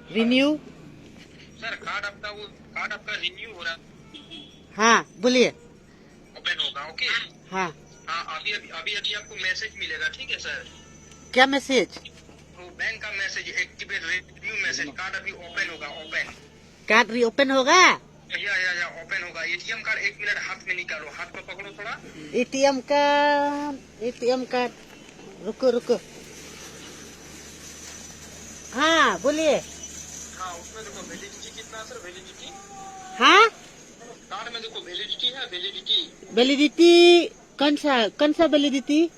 Renew. Sir card आपका renew हो रहा, हाँ बोलिए। ओपन होगा। ओके। हाँ हाँ, अभी अभी अभी अभी आपको मैसेज मिलेगा, ठीक है सर। क्या मैसेज? तो बैंक का message, activate renew message. Card अभी ओपन होगा, ओपन। कार्ड रीओपन होगा। या ओपन होगा। एटीएम कार्ड 1 मिनट हाथ में निकालो, हाथ में पकड़ो थोड़ा। एटीएम कार्ड रुको रुको। हाँ बोलिए। हाँ, उसमें देखो वैलिडिटी कितना है सर, वैलिडिटी। हाँ कार्ड में देखो वैलिडिटी है, वैलिडिटी। वैलिडिटी कौन सा वैलिडिटी?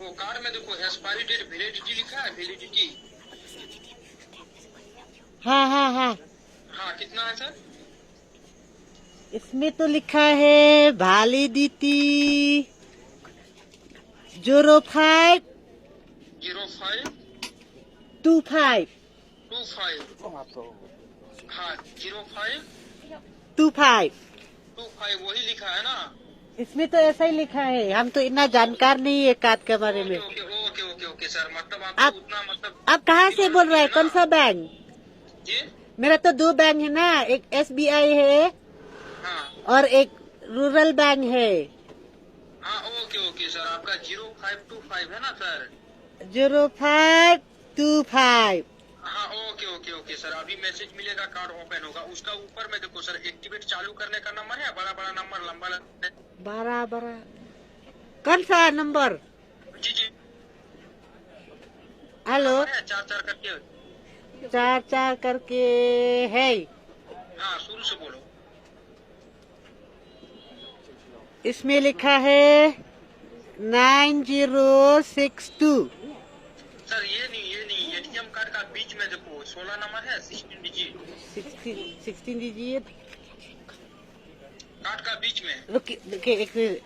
वो कार्ड में देखो एक्सपायरी डेट वैलिडिटी लिखा है, वैलिडिटी। हाँ हाँ हाँ, हाँ, कितना है सर? इसमें तो लिखा है वैलिडिटी 05 05 25 25। हाँ, 05 25। 25 वही लिखा है ना। इसमें तो ऐसा ही लिखा है, हम तो इतना जानकार नहीं है कार्ड के बारे में। Okay okay okay okay sir, मतलब आप आपको उतना मतलब। आप कहाँ से बोल रहे हैं? कौन सा बैंक? जी। मेरा तो 2 बैंक है ना, एक SBI है हाँ और एक रूरल बैंक है। हाँ, ओके ओके सर, आपका 0525 है ना सर? 0525। हाँ, ओके ओके ओके सर, अभी मैसेज मिलेगा, कार्ड ओपन होगा। उसका ऊपर में देखो सर, एक्टिवेट चालू करने का नंबर है, बड़ा बड़ा नंबर, लंबा बड़ा कौन सा नंबर? जी जी। हेलो, नंबर है 44 करके। 44 करके है। हाँ, शुरू से बोलो। इसमें लिखा है 9062। सर ये नहीं, एटीएम कार्ड का बीच में देखो 16 नंबर है, 16 डिजिट। 16 दीजिए। कार्ड का बीच में। रुकिए रुकिए एक मिनट,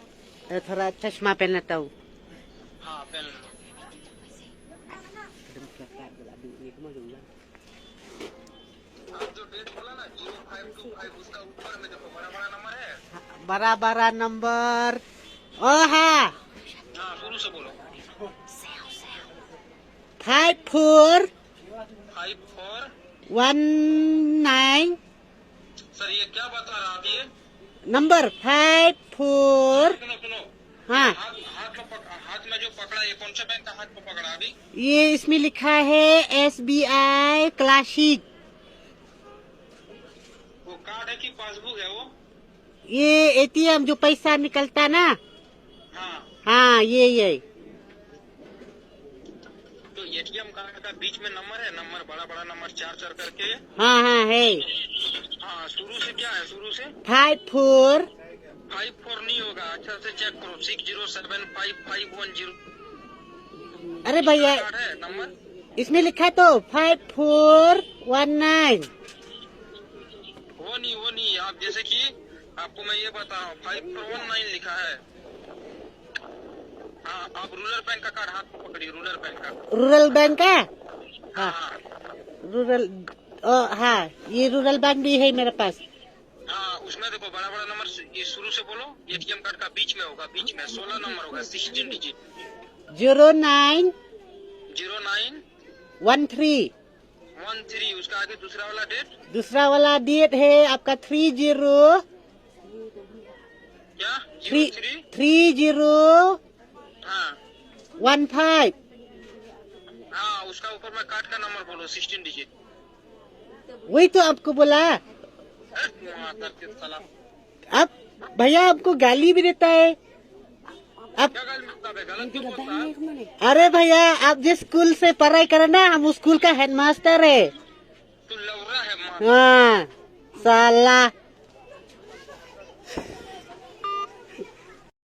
थोड़ा चश्मा पहन लेता हूँ। हाँ, पहन लो। आप जो डेट बोला ना 0525, उसका ऊपर में देखो बड़ा बड़ा नंबर है। बड़ा नंबर। ओ हाँ, हाँ, शुरू से बोलो। 5419। सर ये क्या बता रहा आप ये? नंबर 54। सुनो। हाँ, हाथ में जो पकड़ा, ये कौन सा बैंक का हाथ में पकड़ा अभी? ये इसमें लिखा है SBI क्लासिक। वो कार्ड है कि पासबुक है वो? ये ATM जो पैसा निकलता ना। हाँ, हाँ ये तो एटीएम कार्ड का बीच में नंबर है, नंबर बड़ा बड़ा नंबर 44 करके। हाँ हाँ है। हाँ, शुरू से क्या है, शुरू से 54। 54 नहीं होगा, अच्छा से चेक करो। 60755510। अरे भैया, कार्ड है नंबर। इसमें लिखा तो 5419। वो नहीं, आप जैसे कि आपको मैं ये बता रहा हूँ, 5419 लिखा है। हाँ, आप रूरल बैंक का कार्ड हाथ में पकड़िए, रूरल बैंक का। रूरल बैंक का। हाँ हाँ रूरल। हाँ ये रूरल बैंक भी है मेरे पास। हाँ, उसमें देखो बड़ा बड़ा नंबर, ये शुरू से बोलो। एटीएम कार्ड का बीच में होगा, बीच में 16 नंबर होगा, 16 डिजिट। 0913। 0913, उसका आगे दूसरा वाला डेट। दूसरा वाला डेट है आपका 30। क्या? 3015। हाँ, उसका ऊपर में कार्ड का नंबर बोलो, 16 डिजिट। वही तो आपको बोला। अब भैया आपको गाली भी देता है। अब क्या गाली देता है? गलत क्यों बोलता है? अरे भैया, आप जिस स्कूल से पढ़ाई करे ना, हम उस स्कूल का हेडमास्टर है। तू लौरा है माँ। हाँ साला।